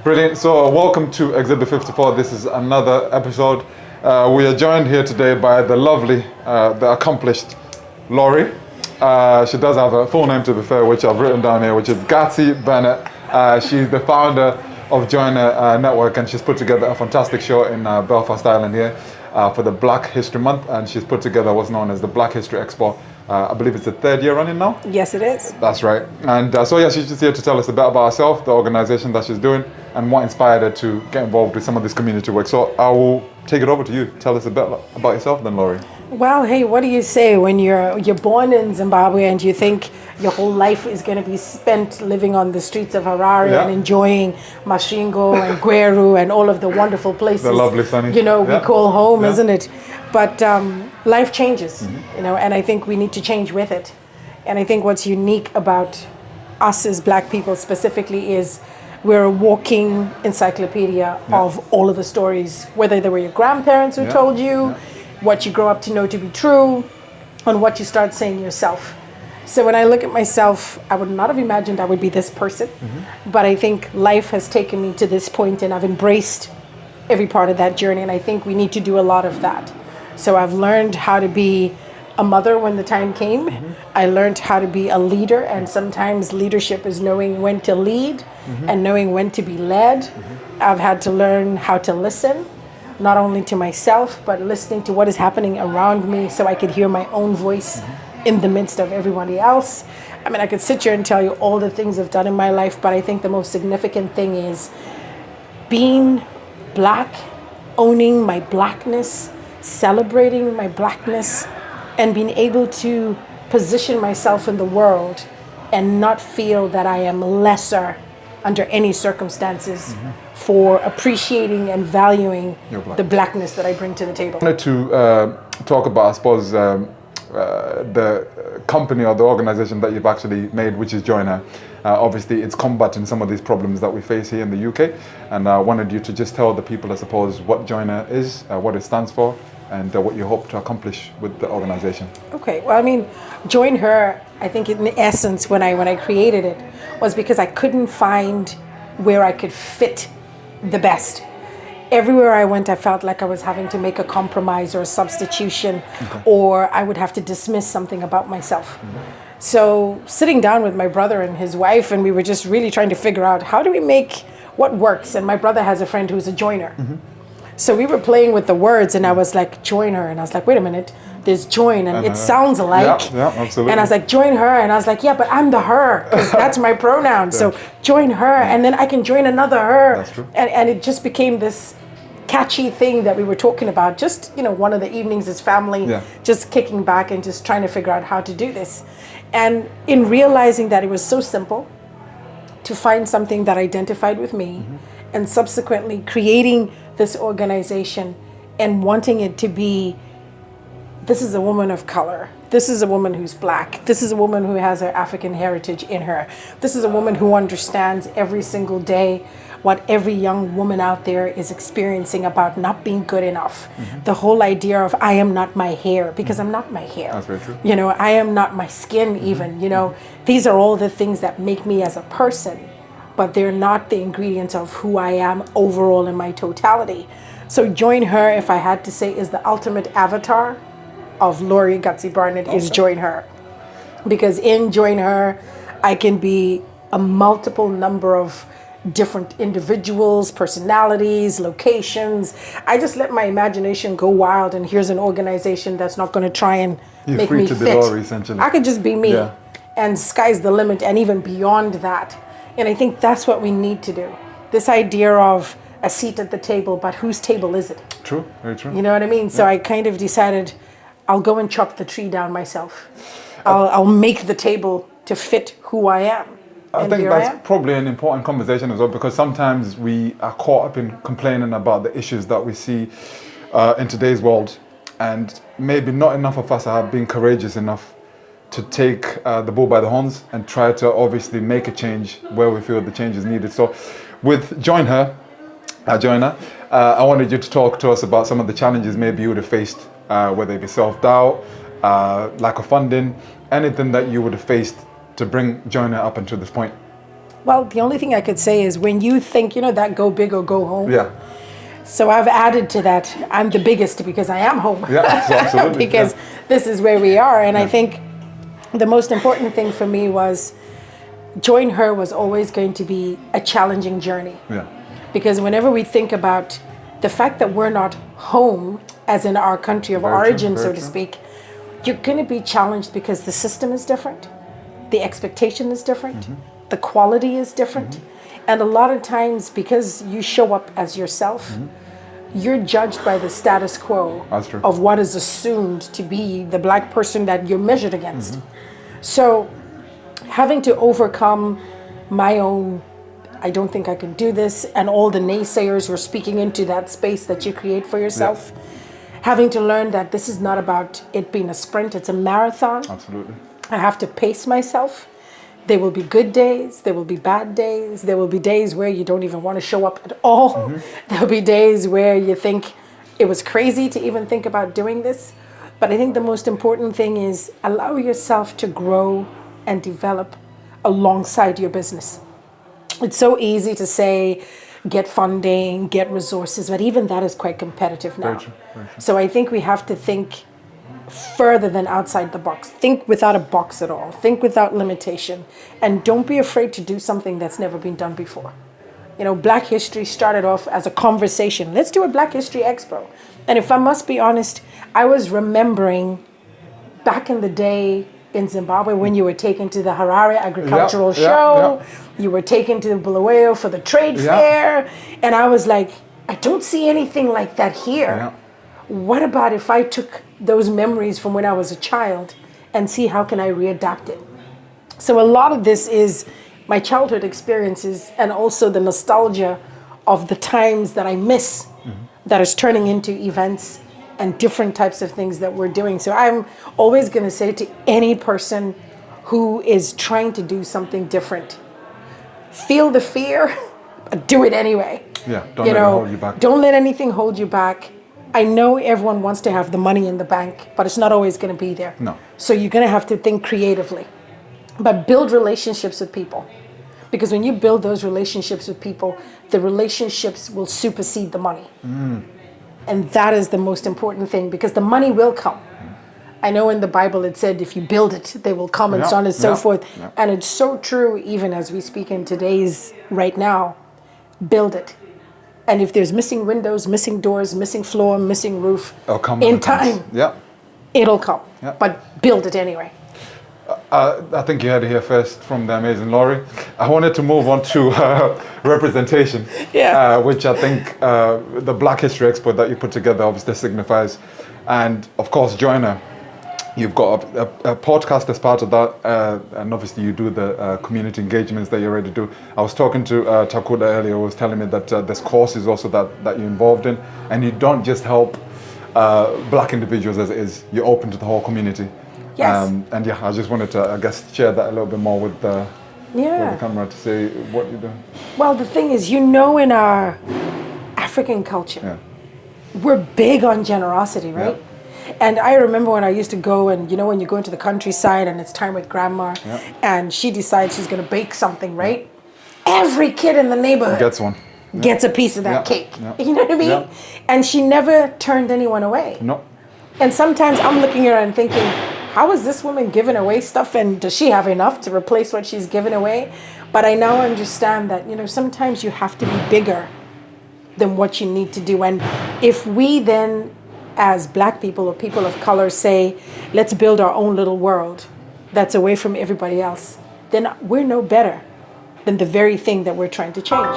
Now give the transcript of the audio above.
Brilliant. So welcome to Exhibit 54. This is another episode. We are joined here today by the lovely, the accomplished Laurie. She does have a full name, to be fair, which I've written down here, which is Gatsi-Barnett. She's the founder of JoinHer Network, and she's put together a fantastic show in Belfast, Ireland here for the Black History Month, and she's put together what's known as the Black History Expo. I believe it's the third year running now? Yes, it is. That's right. And she's just here to tell us a bit about herself, the organization that she's doing, and what inspired her to get involved with some of this community work. So I will take it over to you. Tell us a bit about yourself then, Laurie. Well, hey, what do you say when you're born in Zimbabwe and you think your whole life is going to be spent living on the streets of Harare and enjoying Masvingo and Gweru and all of the wonderful places, the lovely sunny, we call home, isn't it? But life changes, and I think we need to change with it. And I think what's unique about us as Black people specifically is we're a walking encyclopedia of all of the stories, whether they were your grandparents who told you, what you grow up to know to be true, and what you start saying yourself. So when I look at myself, I would not have imagined I would be this person, but I think life has taken me to this point and I've embraced every part of that journey, and I think we need to do a lot of that. So I've learned how to be a mother when the time came. I learned how to be a leader, and sometimes leadership is knowing when to lead and knowing when to be led. I've had to learn how to listen, not only to myself, but listening to what is happening around me so I could hear my own voice in the midst of everybody else. I mean, I could sit here and tell you all the things I've done in my life, but I think the most significant thing is being Black, owning my Blackness, celebrating my Blackness, and being able to position myself in the world and not feel that I am lesser under any circumstances for appreciating and valuing the Blackness that I bring to the table. I wanted to talk about, I suppose, the company or the organization that you've actually made, which is JoinHer. Obviously, it's combating some of these problems that we face here in the UK, and I wanted you to just tell the people, I suppose, what JoinHer is, what it stands for, and what you hope to accomplish with the organization. Okay, well, I mean, JoinHer, I think in essence, when I created it, was because I couldn't find where I could fit the best. Everywhere I went, I felt like I was having to make a compromise or a substitution, or I would have to dismiss something about myself. So sitting down with my brother and his wife, and we were just really trying to figure out how do we make what works. And my brother has a friend who's a joiner. So we were playing with the words, and I was like, JoinHer. And I was like, wait a minute, there's join, and it sounds alike. Yeah, absolutely. And I was like, JoinHer. And I was like, yeah, but I'm the her, because that's my pronoun. So JoinHer, and then I can join another her. That's true. And it just became this catchy thing that we were talking about. Just, one of the evenings as family, just kicking back and just trying to figure out how to do this. And in realizing that it was so simple to find something that identified with me, and subsequently creating this organization and wanting it to be, this is a woman of color. This is a woman who's Black. This is a woman who has her African heritage in her. This is a woman who understands every single day what every young woman out there is experiencing about not being good enough. The whole idea of I am not my hair, because I'm not my hair. That's very true. I am not my skin even, These are all the things that make me as a person, but they're not the ingredients of who I am overall in my totality. So JoinHer, if I had to say, is the ultimate avatar of Laurie Gatsi-Barnett, is JoinHer. Because in JoinHer, I can be a multiple number of different individuals, personalities, locations. I just let my imagination go wild, and here's an organization that's not going to try and make me fit. Laurie, essentially. I could just be me, and sky's the limit, and even beyond that. And I think that's what we need to do. This idea of a seat at the table, but whose table is it? True, very true. You know what I mean? So I kind of decided I'll go and chop the tree down myself. I'll make the table to fit who I am. I think that's probably an important conversation as well, because sometimes we are caught up in complaining about the issues that we see in today's world, and maybe not enough of us are being courageous enough to take the bull by the horns and try to obviously make a change where we feel the change is needed. So with JoinHer, I wanted you to talk to us about some of the challenges maybe you would have faced, whether it be self-doubt, lack of funding, anything that you would have faced to bring JoinHer up until this point. Well, the only thing I could say is when you think, that go big or go home. Yeah. So I've added to that, I'm the biggest because I am home. Yeah, absolutely. Because this is where we are. And I think the most important thing for me was JoinHer was always going to be a challenging journey. Yeah. Because whenever we think about the fact that we're not home, as in our country of origin, so to speak, you're going to be challenged because the system is different, the expectation is different, the quality is different. And a lot of times, because you show up as yourself, you're judged by the status quo of what is assumed to be the black person that you're measured against. So having to overcome my own, I don't think I can do this, and all the naysayers who are speaking into that space that you create for yourself, having to learn that this is not about it being a sprint, it's a marathon. Absolutely. I have to pace myself. There will be good days, there will be bad days, there will be days where you don't even want to show up at all. There'll be days where you think it was crazy to even think about doing this. But I think the most important thing is allow yourself to grow and develop alongside your business. It's so easy to say, get funding, get resources, but even that is quite competitive now. Very true. So I think we have to think further than outside the box. Think without a box at all. Think without limitation. And don't be afraid to do something that's never been done before. Black History started off as a conversation. Let's do a Black History Expo. And if I must be honest, I was remembering back in the day in Zimbabwe when you were taken to the Harare Agricultural Show, you were taken to Bulawayo for the trade fair, and I was like, I don't see anything like that here. What about if I took those memories from when I was a child and see how can I readapt it? So a lot of this is my childhood experiences and also the nostalgia of the times that I miss that is turning into events and different types of things that we're doing. So I'm always going to say to any person who is trying to do something different, feel the fear, but do it anyway. Yeah, don't let it hold you back. Don't let anything hold you back. I know everyone wants to have the money in the bank, but it's not always going to be there. No. So you're going to have to think creatively. But build relationships with people. Because when you build those relationships with people, the relationships will supersede the money. And that is the most important thing, because the money will come. I know in the Bible it said if you build it, they will come, and so on and so forth. And it's so true even as we speak in today's right now. Build it. And if there's missing windows, missing doors, missing floor, missing roof, it'll come in time, it'll come. But build it anyway. I think you had to hear first from the amazing Laurie. I wanted to move on to representation, which I think the Black History Expo that you put together obviously signifies. And of course, JoinHer, you've got a podcast as part of that, and obviously you do the community engagements that you already do. I was talking to Takuda earlier, who was telling me that there's courses also that you're involved in, and you don't just help Black individuals as it is, you're open to the whole community. Yes. And I just wanted to, I guess, share that a little bit more with the camera to say what you do. Well, the thing is, in our African culture, we're big on generosity, right? And I remember when I used to go and, when you go into the countryside and it's time with grandma and she decides she's going to bake something, right? Every kid in the neighborhood gets a piece of that cake. You know what I mean? And she never turned anyone away. No. And sometimes I'm looking at her and thinking, how is this woman giving away stuff, and does she have enough to replace what she's giving away? But I now understand that, sometimes you have to be bigger than what you need to do. And if we then, as Black people or people of color, say, let's build our own little world that's away from everybody else, then we're no better than the very thing that we're trying to change.